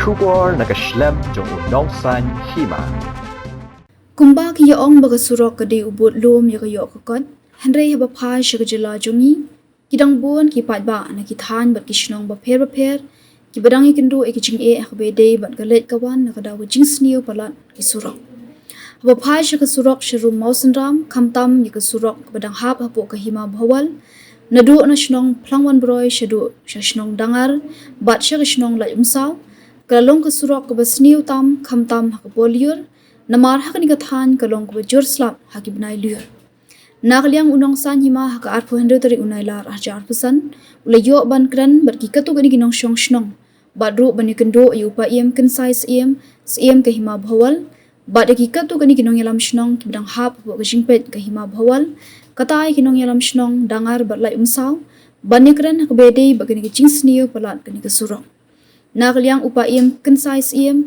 Shubor nakaslem jong unong san hima. Kumba ki yaong baga surok kade ubut lom ya kayo kakot, Henry haba pa siya kajala jongi, kidang buon ki patba na kithan bat kishnong baper, ki badang ikindo ikijing akabede bat galet kawan na kadawa jing sniyo palat ki surok. Haba pa siya kasurok siya rum mausenram, kamtam ya kasurok badang hap hapo kahima bhawal, nadu na shnong plangwan broy siya do siya shnong dangar, bat siya kashnong lay umsaw, kalalong kasurok kabasniyo tam, kamtam hakapolyur, namar hak ni kathan kalong ko jor slap hakib nai lur nakliang unong san hima hak ar 400 unai lar ajar pesan ula yo ban kran bar ki katu gani ginong shong shnong badru bani kendo yu pa em kan size em cm ke hima bhawal bad ki katu gani ginong yalam shnong ki bidang hap bo jingpet ke hima bhawal katai ginong yalam shnong dangar bar lai umsaw bani kran hak bede bagani ki jingsniyo palat gani ka surong nakliang upa em kan size em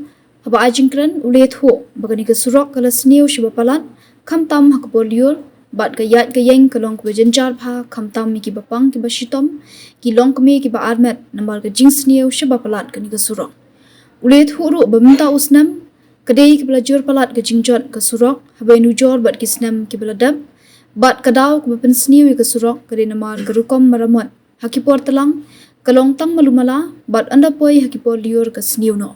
haba ajingkran ulet ho bagani ka surok kala sniu shiba palat kamtam hakpoliur bat ka yat ka yeng kalong ko jenjar pha kamtam mi ki bapang ki bashitom ki long kmi ki ba armet nambar ka jing sniu shiba palat kani ka surok ulet ho ru bamta usnam kadei ki bala jur palat ka jingjot ka surok haba nu jor bat ki snam ki bala dab bat kadaw ko pen sniu ka surok kade namar ka rukom maramot hakipor talang kalong tang malumala bat anda poi hakipor liur ka sniu no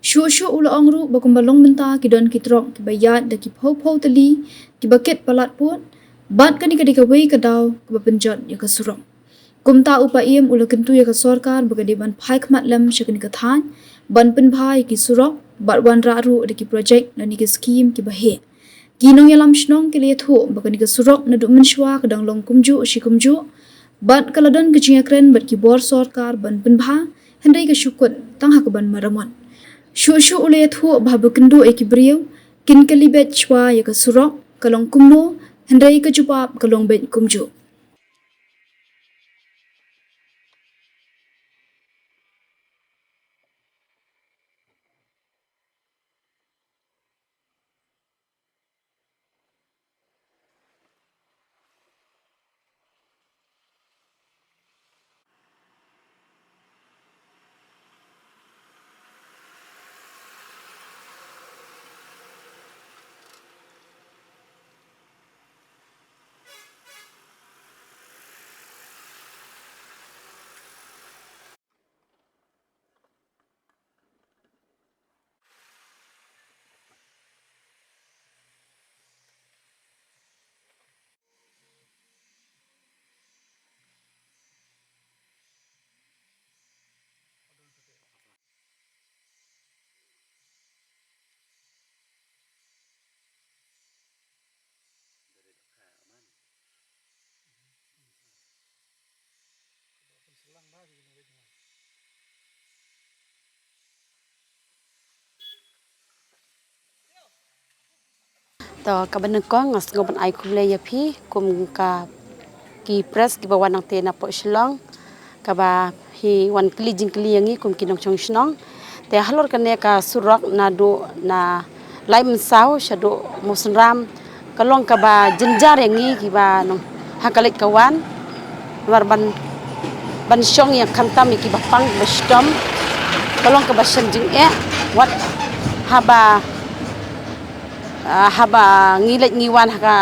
Shu ula angru bakum balong menta ki don kitrok ki bayat da ki phau tali ki baket palat put bat kani ka dikawai ka daw ka bapenjot ya ka surong kumta upa iem ula kentu ya ka sarkar bagade ban phai khmat lam shakani ka than ban pen bhai ki surok bat wan ra ru da ki project na ni ki scheme ki bahe kinong yalam shnong ki le thu bagani ka surok na du menshwa ka dang long kumju shikumju bat kaladon ki jingakren bat ki bor sarkar ban pen bha hendai ka shukut tang hak ban maramon Shu ulet hu bahabukendu ekibriu kin kalibet chwa ya ka surok kalong kumno hendai ka jupap kalong bet kumju to kaban ko ngas ngoban ai kumle ya phi kum ka ki press ki bawan nang te na po shlong ka ba hi wan kli jing kli yangi kum kinong chong shnong te halor kane ka surok na do na laim saw shado musram kalong ka ba jenjar yangi ki ba nong hakalit kawan war ban shong yang kantam ki ba pang ba stom kalong ka ba shanjing wat haba haba ngilet ngiwan haka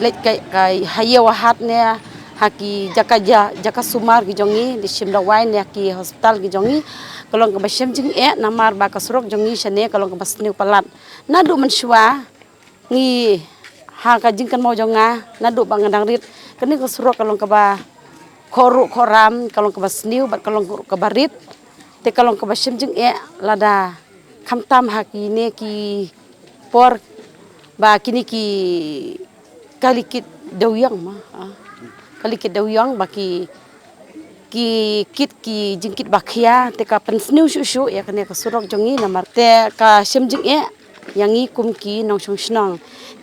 let kai hayewa hat ne haki jaka sumar gi jongi di simdawai ne ki hospital gi jongi kalong ka basem jing namar ba ka surok jongi shane kalong ka basniu palat nadu menshwa ngi haka jingkan mo jonga nadu bangandang rit kani ka surok kalong ka ba khoram kalong ka basniu bat kalong ka barit te kalong ka basem jing lada kamtam haki ne ki por ba kini ki kalikit dawyang ma kalikit dawyang ba ki kit ki jingkit bakhia te ka pensniu shu ya kane ka surok jongi namar te ka semjing yangi kum ki nong shong shnong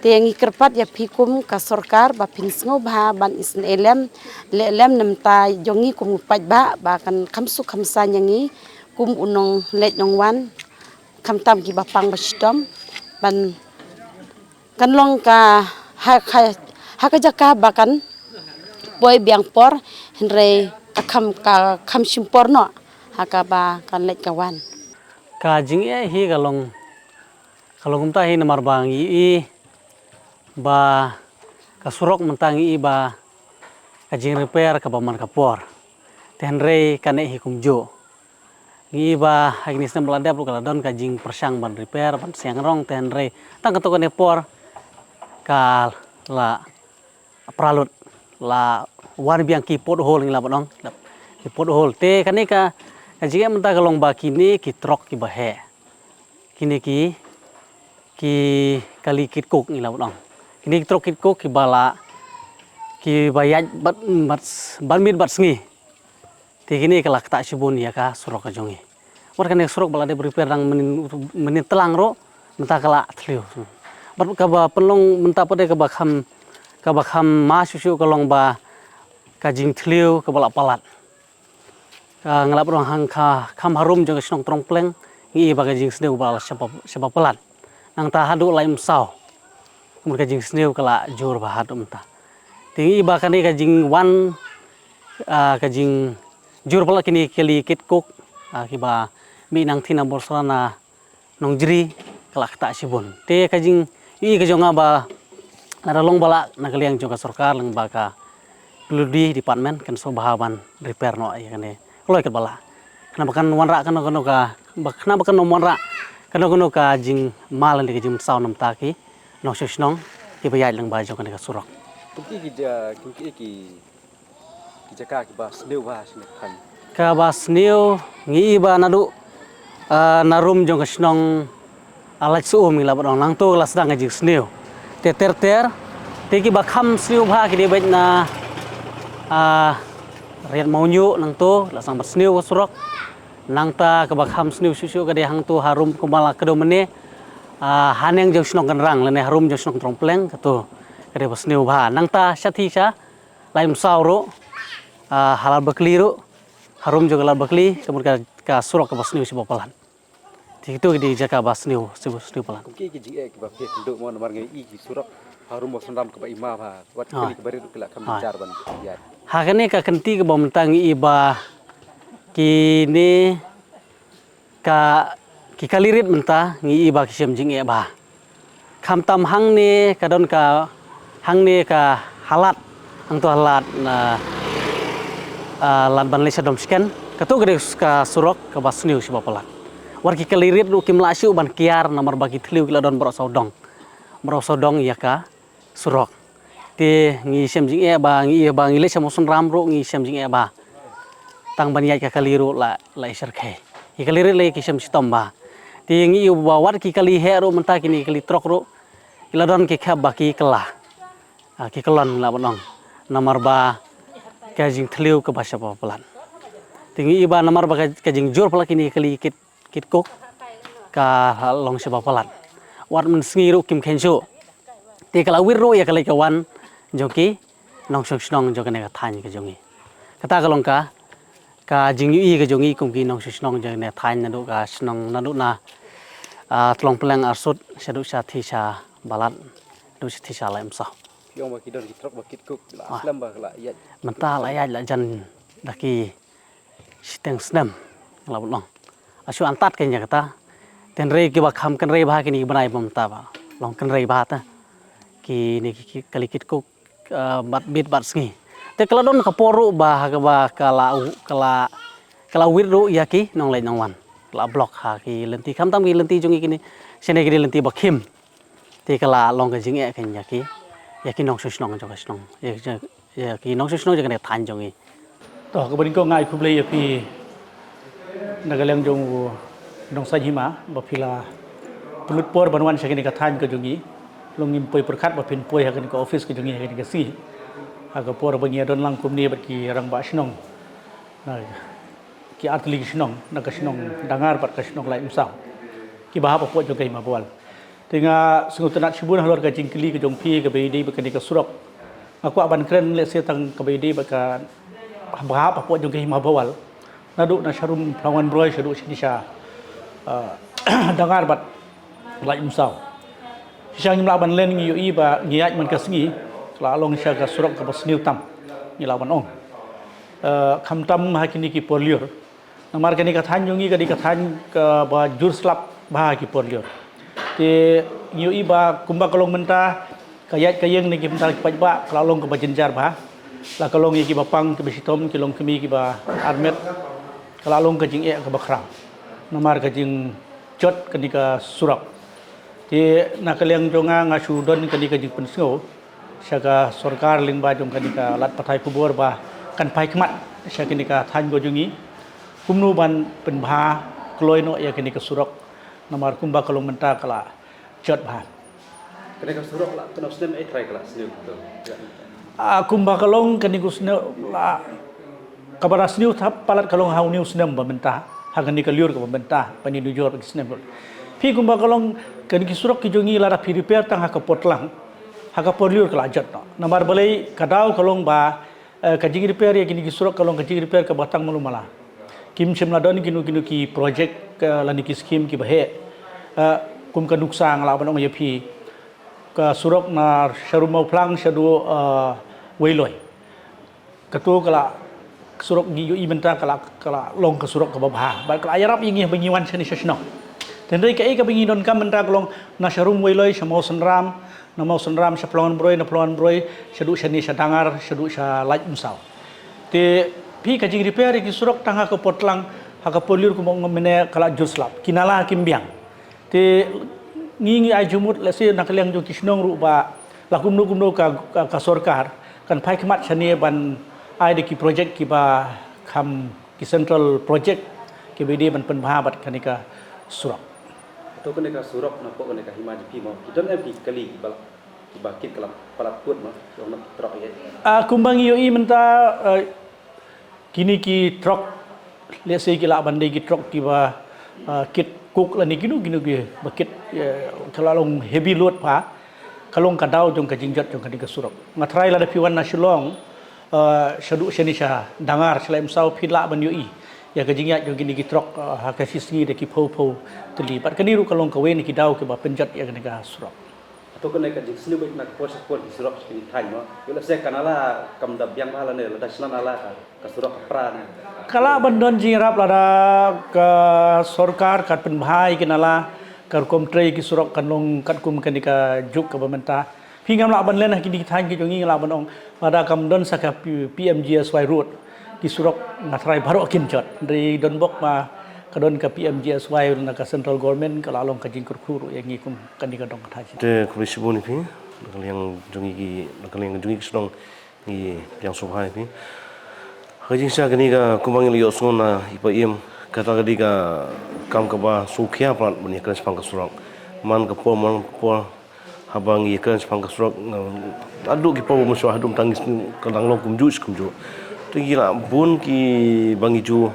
te yangi kerpat ya phikum ka sarkar ba pinsngo ba ban isn elem lem namta jongi kum pat ba kan khamsu khamsa yangi kum unong let nong wan kamtam ki bapang bastom ban kanlong ka hakajaka bakan boy biang por henre akam ka kam simpor no hakaba kan let kawan Kajing hi kalong umta hi namar bang i ba kasurok mentang i ba kajing repair ka baman kapor tenrei kane hi kumjo ngi ba agnis nem ladap lu kaladon kajing persang ban repair ban siang rong tenrei tang ketok ne por ka la pralut la wan biang ki pot hole ngi la bonong ki pot hole te kane ka kajing menta kalong ba kini ki trok ki bahe kini ki kali kit kok ngi la bonong kini trok kit kok ki bala ki bayat bat mit bat sngi ti kini kelak tak sibun ya ka surok kajongi war kan surok bala de prepare rang menin telang ro menta kala tliu bat ka ba pelong menta pade ka bakham ma susu kalong ba kajing tliu ka bala palat ngelap rong hang ka kham harum jong snong trong pleng ngi ba kajing sneu bala sapa palat nang ta hadu laim sau mur kajing sneu kala jur ba hadu menta tingi ba kan kajing wan kajing jur pala kini keli kit kok kiba mi nang thina borsana nongjri kelak tak sibun te kajing i kajonga ba naralong bala nakaliang jonga sarkar lang ba ka peludi department kan so bahaban repair no ya kane loi kat bala kenapa kan wanra kan kenapa kan wanra kan ka jing malan di kajing saw nam taki no shnong ki bayai lang ba jonga ka surok Kumki ki jaka ki bas deu ba sini kan. Ka bas neu ngi ba nadu narum jong kasnong alak su mi la bodong lang to la sedang ngajik sneu te ter te ki ba kham sneu ba ki de bet na riat maunyu nang to la sang bas sneu surok nang ta ka ba kham sneu susu ka de hang to harum kumala kedo mene haneng jong snong kan rang le ne harum jong snong trompleng ka to kade bas sneu ba nang ta sathi sa laim sauro halal bakli ro harum juga halal bakli kemudian ka surok ka basniu si bapalan itu di jaka basniu si palan Kumki ki jing ki ba pe nduk mon mar ngai i ki surok harum mo sandam ka ba ima ba wat kali ka bari kala kam jar ban ya. hakane ka kenti ka bamtang iba kini ka ki kalirit menta ngi iba ki sem jing e ba kham tam hang ne kadon ka hang ne ka halat hang to halat lan ban lesa dom scan katu gede ka surok ka basniu si bapalan war ki kalirit ru kim lasiu ban kiar namar bagi tliu kila don bro sodong ya ka surok te ngi sem jing e ba ngi lesa mosun ram ru ngi sem jing e ba tang ban ya ka kaliru la isar khe ki kalirit le ki sem sitom ba te ngi ba war ki kali he ru menta kini kali trok ru kila don ki khab ba ki kala ki kelon la bonong namar ba kajing tliu ke bahasa papalan tinggi iba namar ba kajing jur pala kini kali kit kok ka long se papalan war men sngiru kim khenso te kala wirro ya kala kawan joki nong snong jokane ka than ka jongi kata kalong ka jing yu ka jongi kum ki nong snong jokane than na do ka snong na do na tlong pelang arsut sedu sa thi sa balat do thi sa laim sa Yang ba ki don ki trok ba kit kok la aslam ba la ya. mental ayat la jan daki siteng snam la bolong asu antat kenya kata ten rei ki bakham kan rei ba kini banai pamta ba long kan rei ba ta ki ni ki kali kit kok bat bit bat sngi te kala don ka poru ba kala wirru ya ki nong lai nong wan la blok ha ki lenti kham tam ki lenti jongi kini sene ki lenti bakhim te kala long ka jing e kenya ki ya ki nong snong jong snong ya ki nong snong jong ne than jongi to ka bani ko ngai khuble ya pi nagaleng jong nong sa hima ba phila pulut por banwan sakini ka than ka jongi longim poi perkhat ba pin poi hakan ka office ka jongi hakan ka si aga por ba ngia don lang kumni ba ki rang ba snong na ki atli snong na ka snong dangar ba ka snong lai umsam ki ba po jong kai ma bol tinga sungutanat sibun halor ka jingkli ka jong pi ka be di ba ka surok aku aban kren le se tang ka be di ba ka ba po jong kai ma bawal nadu na sharum plawan broi shadu sinisha dangar bat lai umsaw sisang imla ban len ngi yu ba ngiat man ka sngi la long sha ka surok ka basniu tam ni lawan ong kham tam ha kini ki polior Namar kani kathan jungi kani kathan ke ba jur slap bah ki por lior. Ti ngiu iba kumba kalong menta kayat kayeng ni ki mentar ki pajba kalalong ke bajenjar bah. La kalong ki bapang ke besitom ki long kemi ki ba armet kalalong ke jing ke bakrang. Namar ke jing jot kani ka surak. Ti nakaliang jonga ngasu don kani ka jing pensau. Syaga sorkar ling ba jong kani ka lat patai kubur ba kan pai kemat syaga kani ka than go jungi. Kumnu ban penbha kloi no ya kini ke surok namar kumba kalong menta kala jot bah. Kena ka surok lah kena snem try kelas snem betul. Kumba kalong kini kusne la kabara sniu thap palat kalong hau niu snem ba menta ha kini ke liur ke menta pani dujor ke snem. Pi kumba kalong kini ke surok ki jongi lara pi repair tang ha ke potlang ha ke por liur kala jot no. Namar balai kadau kalong ba kajing repair ya kini ke surok kalong kajing repair ke batang malumala. Kim Shimladon kinu ki project lani ki scheme ki bahe kum ka nuksang la banong yapi ka surok na sharu mau plang shadu weiloi katu kala surok gi yu imenta kala long ka surok ka babha ba kala ayarap ingi bangiwan seni sesno tendai ka bangi don kam menta kalong na sharum weiloi shamau senram na mau senram shaplongan broi shadu shani shadangar shadu sha laj umsau te pi kajing repair ki surok tangha ke potlang haka poliur ko mong mene kala juslap kinala kimbiang te ngi ai jumut lese nakaliang jo kisnong ru ba lakum nu ka sorkar kan pai kemat chani ban ai de ki project ki ba kham ki central project ki bidi ban penbha bat kanika surok to kena ka surok na po kena ka himaji pi mo kidon pi kali bal bakit kala palat put mo yo nak trok ye kumbang yo I menta kini ki truk let's say ki la bandai ki truk ki ba kit cook la ni kinu ki bakit kalalong heavy load pa kalong kadau jong ka jingjat jong ka surok ngatrai la da piwan na shilong shadu shenisha dangar selaim sau phila ban yui ya ka jingyat jong kini ki truk ha ka sisi de ki pho teli pat kani ru kalong ka wen ki dau ki ba penjat ya ka surok to kena ka jing snu bet nak pos surok kini thai mo yo la se kanala kam dab yang hala ne la daslan ala ka surok pra ne kala bandon jingrap lada ke sorkar kat penbhai kinala kar komtrei ki surok kanong kat kum kanika juk ke pemerintah pingam la ban len kini than ki jongi la banong lada kam don saka PMGSY road ki surok ngatrai baru kin jot dari donbok ma kadon ka PMGSY na ka central government kala long ka jingkur khuru yang ngikum kanika dong thaji te krisibuni pi yang jongi ki sedong ni yang subhai pi hajing sa kani ka kumang liyo sona ipaim kata kadi ka kam ka ba sukhya plat bani kan spang ka surok man ka po habang i kan spang ka surok adu ki po mo so hadum tangis ka lang long kumju tu gila bun ki bangi ju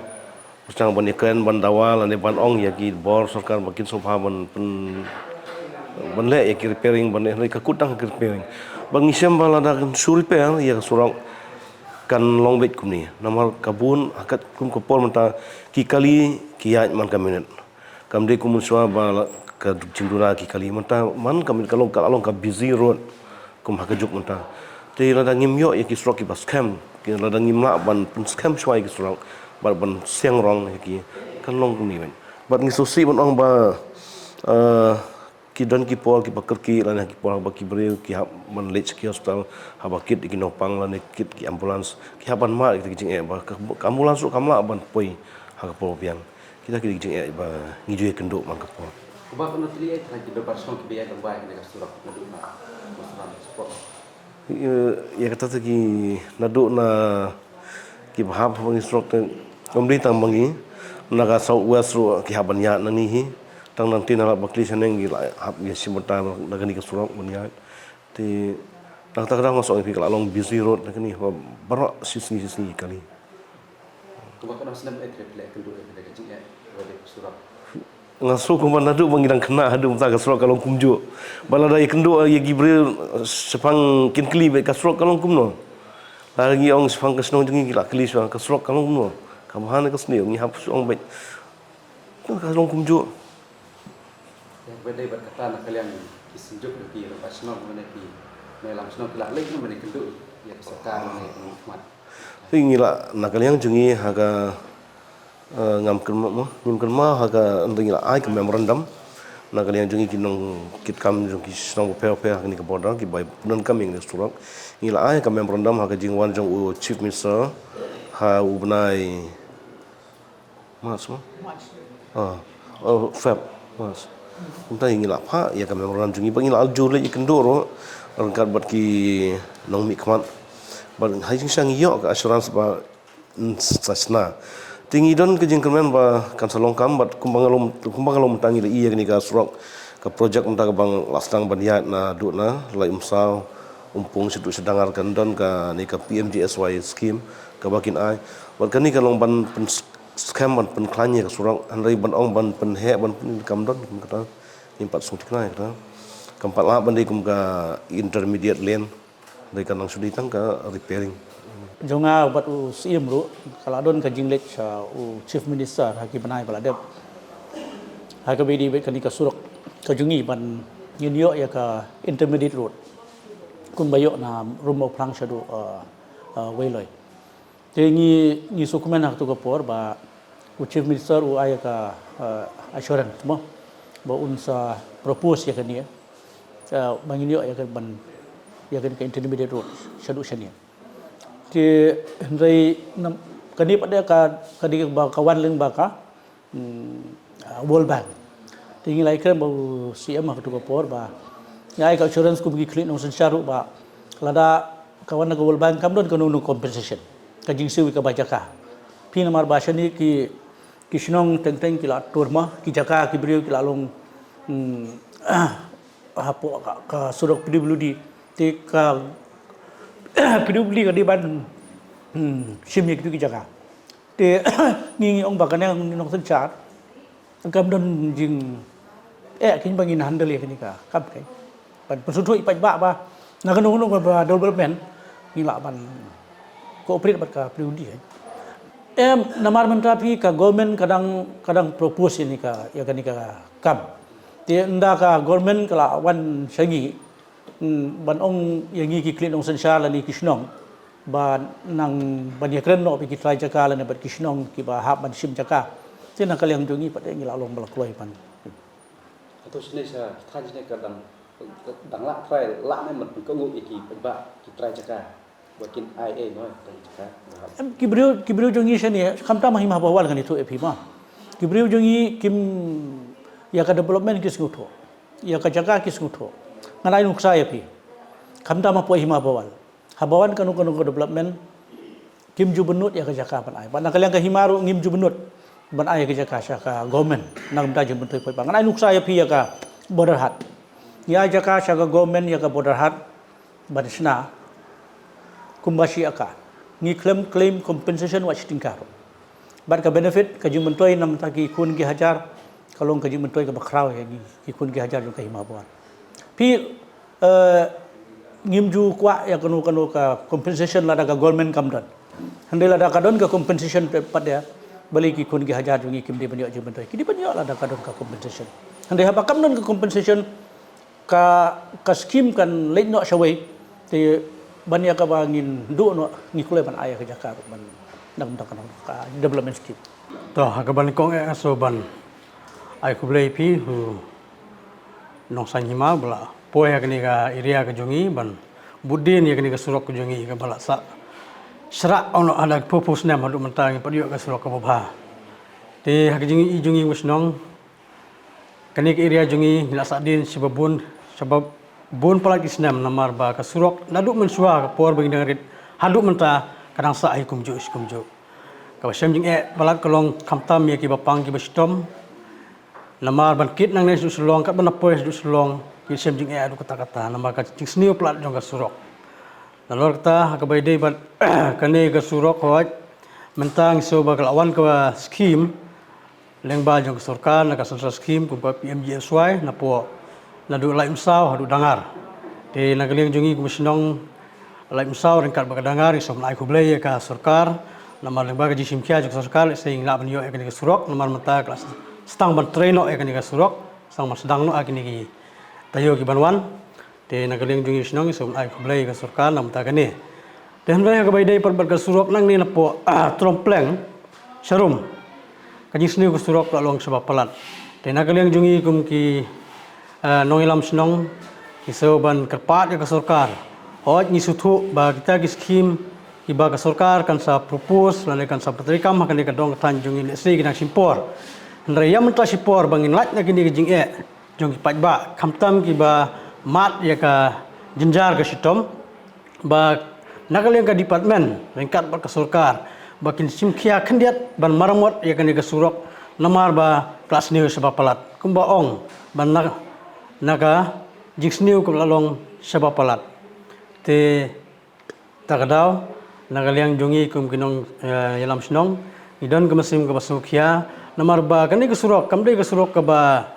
Usang ban ikan ban dawal ane ban ong ya ki bor sarkar makin sofa ban le ya ki repairing ban le ka kutang ki repairing bang isem bala da sur repair ya surang kan long bet kumni namar kabun akat kum ko pol menta ki kali ki ya man kaminat kam de kum swa bala ka jindura ki kali menta man kam kalong ka busy road kum hakajuk menta te la da ngim yo ya ki surok ki bas scam ki la da ngim la ban scam swai ki surang ban siang rong ki kan long ni ben bat ngi sosi bon ong ba ki don ki pol ki bakar ki lan ki pol ba ki breu ki man lech ki hospital ha ba kit ki no pang lan kit ki ambulance ki ha ban ma ki jing e ba ambulance su kamla ban poi ha ka pol biang kita ki jing e ba ngi ju kendo man ka pol ba ko na tli e tra ki do person ki be ya ba ka surok na du na support ya kata ki nadu na ki bahap bang instructor pemerintah bangi naga sau wasru ki habanya nani hi tang nang tin ala bakli saneng gi hab gi simota naga ni kasurok banya ti tang tang ngos ong pikal along busy road nakani barak sisi kali ko ba ko na snem e triple kendu e ka jing e wale surok ngasu ko man nadu bangi dang kena hadu ta kasurok kalong kumju balada kendu ye gibril sepang kin kli be kasurok kalong kumno lagi ong sepang kesnong jengi gila kli sepang kasurok kalong kumno kamahan ka sni ngi hap ong bet kalong kumju ya bede bat kata na kalian kisinjuk ki ba sno mene ki me lam sno kila lek mene kendu ya sarkar mene mat ngila na kalian jengi haga ngam kerma haga untuk ila ai ke memorandum na kalian jungi kinong kit kam jung ki snong pe ni ke border ki bai non coming ne surak ila ai ke memorandum haga jingwan jung u chief minister ha u benai mas feb mas unta ila pha ya ke memorandum jungi bang ila aljur le ikendoro rangkat bat ki nong mi kmat bat hai jing sang yo ka assurance ba sasna tinggi don ke jengkemen ba kan salong kam bat kumbangalom tangi le iya ni ka surok ka projek unta ka bang lasdang baniat na du na lai umsau umpung situ sedangar kan don ka ni ka PMGSY scheme ka bakin ai bat kan ni ka long ban pen scam ban pen klanye ka surok andai ban ong ban pen he ban kam don kata impat sung tiknai kata kampat la ban dei kum ka intermediate lane dei kan nang sudi tang ka repairing Jonga buat CM ru kalau don ka jinglek chief minister haki banai bala dep haka bedi bet kani ka surok ka jungi ban nyinyo ya ka intermediate road kun bayok na rumo plang shadu weiloi te ni sukumen hak tu ka por ba chief minister ay ka assurance mo ba unsa propose ya kani bangin yo ya ka ban ya ka intermediate road shadu shania ti hendai kani pada kadi kawan leng baka World Bank tingi lai kren bau CM hak tu kapor ba nyai ka insurance ku bagi clean ocean syaru ba lada kawan ka World Bank kam don ka nu compensation ka jingsi ka bajaka pi namar ba shani ki kisnong teng ki la turma ki jaka ki brio ki la long hapo ka surok PWD ti ka PWD ka di ban shimik tu ki jaga te ngi ong bakane nong sen chat kam don jing kin bangin handle ya ka kam kai ban persutui paj ba na kan nong ba development ni la ban cooperate bat ka PWD namar mentra pi ka government kadang propose ni ka ya kan ka kam te nda ka government kala wan shangi ban ong yangi ki clean ong sensha la ni kisnong ban nang ban ya kren no pi ki trai jaka la ne bat kisnong ki ba hab ban sim jaka tin nakal yang jungi pada ngi la long bal kloi pan atau sini sa than sini kadang dang la trai la ne man ko ngu iki ba ki trai jaka bakin IA no trai jaka ki brio jungi shani khamta mahima bawal kan itu epi ma ki brio jungi kim ya ka development kis nguto ya ka jaka kis nguto nganai nuksa ya pi khamta ma poi hima bawal habawan kanu development kim jubenut ya ka jaka pan ai ban kalian ka himaru ngim jubenut ban ai ka jaka syaka government nang ta jum pentoi poi nganai nuksa ya pi ya ka border hat ya jaka syaka government ya ka border hat ban sna kumbashi aka ngi claim compensation wa tingkar ban ka benefit ka jum pentoi nam ta ki kun ki hajar kalong ka jum pentoi ka bakraw ya ki kun ki hajar ka hima bawal pi ngimju kwa ya kanu ka compensation lada ka government kamdan handai lada ka don ka compensation pada bali ki kun ki hajar jungi kim di banyo jiban toy ki di banyo lada ka don ka compensation handai haba kamdan ka compensation ka scheme kan late no shawai te banya ka bangin du no ni kulai ban aya ka jakar ban dam ka development scheme to ka ban kong so ban ai kublai pi hu nong sanhima bala poe yakni ka area ka jungi ban budin yakni ka surok ka jungi ka bala sa sra ono ada purpose na madu mentang padio ka surok ka baba te hak jungi wisnong kani ka area jungi la sadin sebabun sebab bon pala isnam namar ba ka surok nadu mensua ka por bagi ngarit hadu menta kadang sa ai kumju ka syam jing bala kolong khamtam ya ki bapang ki bastom namar ban kit nang nesu selong kat ban apoy du selong ki sem jing adu kata-kata namar ka cing snio plat jong ka surok nalor kata ka bai dei ban kane ka surok hoj mentang so ba lawan ka scheme leng ba jong sarkar na ka sansa scheme ku pa PMGSY na po na du lai umsau hadu dangar te nagaleng jungi kumisnong lai umsau ring kat ba dangar isom lai ku blai ka sarkar namar leng ba ka jisim kya jong sarkar sing la ban yo ka surok namar mata kelas stang ban treno ekani ka surok sang mas sedang no akini ki tayo ki banwan te nagaleng jungi snong som ai kublai ka surkar nam ta kani ten rai ka bai dai par ka surok nang ni na po trompleng sharum kajing seni ke surok lalong sebab pelat. Dan nakaliang jungi kum ki nong ilam senong iso ban kerpat ya ke sorkar. Hoj ni sutu ba kita ki skim iba ke sorkar kan sa propose lalu kan sa petrikam akan dikadong tan jungi lesri kinang simpor. Ndra yam ta simpor bangin lat na kini jing jungi pajba kamtam ki ba mat ya ka jenjar ke sitom ba nakaliang ka department lengkat ba ke sorkar bakin simkia kendiat ban maramot ya kan ke surok namar ba kelas ni sebab pelat kumba ong ban naga jing sniu kum lalong sebab pelat te takadau nagaliang jungi kum kinong yalam senong idon ke mesim ke basukia namar ba kan ke surok kamdei ke surok ke ba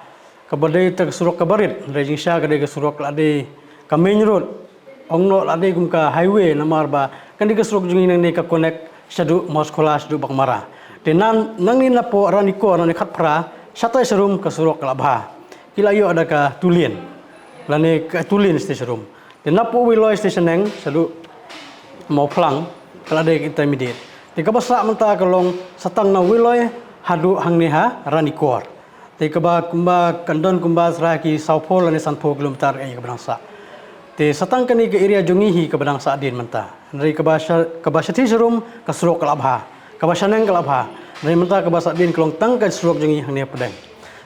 kabadai tak surok ke barit rejing sha ke surok lade kamen road ongno lade kum ka highway namar ba kan ke surok jungi nang ne ka connect sadu moskola sadu bakmara tenan nang ni lapo raniko nang khat pra satai serum ke surok labha kila yo ada ka tulien lane ka tulien station room tenapo wiloi station nang sadu mau plang kala de intermediate te ka basa menta kalong satang na wiloi hadu hangneha ranikor te ka ba kumba kandon kumba sraki saupol lane sanpo kilometer ai ka bangsa te satang kani ke area jungihi ke bangsa din menta dari ka basa ti serum ka surok labha ka basa nang labha dari menta ka basa din kelong tang ka surok jungi hangneha pedang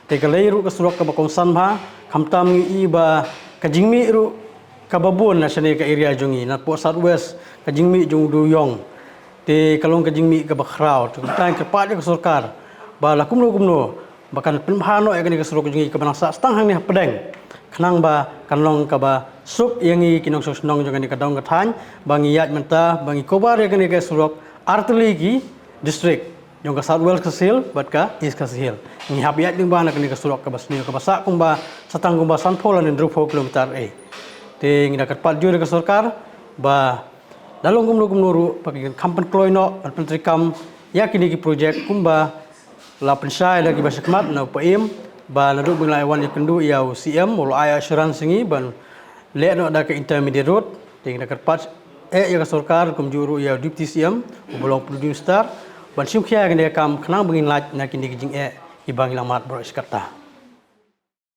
te ka leiru ka surok ka bakong sanbha kamtam ngi iba ka jingmi ru ka babun na sene ka area jungi na po southwest ka jingmi jung du yong te kalong ka jingmi ka bakrau tu tang ka pa ka sarkar ba la kumno bakan penhano ya ka surok jungi ka banasa stang hang ni pedang khnang ba kanlong ka ba suk yangi kinong sosnong jungi ka dong ka than bangi yat menta bangi kobar ya ka surok artili district yung ka southwest ka sil bat ka east ka sil ni habiat ding ba na ka surok ka basni ka basa kumba satang kumba sanpol ni 4 kilometer te ngi dakat pat jure ka sarkar ba dalong kumno pakai kampan kloino pentrikam yakini ki project kumba la pensai lagi basakmat na paim ba nadu binglai wan yakendu iau CM mul ai assurance ngi ban le no da ka intermediate road te ngi dakat pat ya ka sarkar kum juru iau deputy CM bolong producer ban simkhia ngi kam khnang bingin laj na kini jing ibang lamat bro iskarta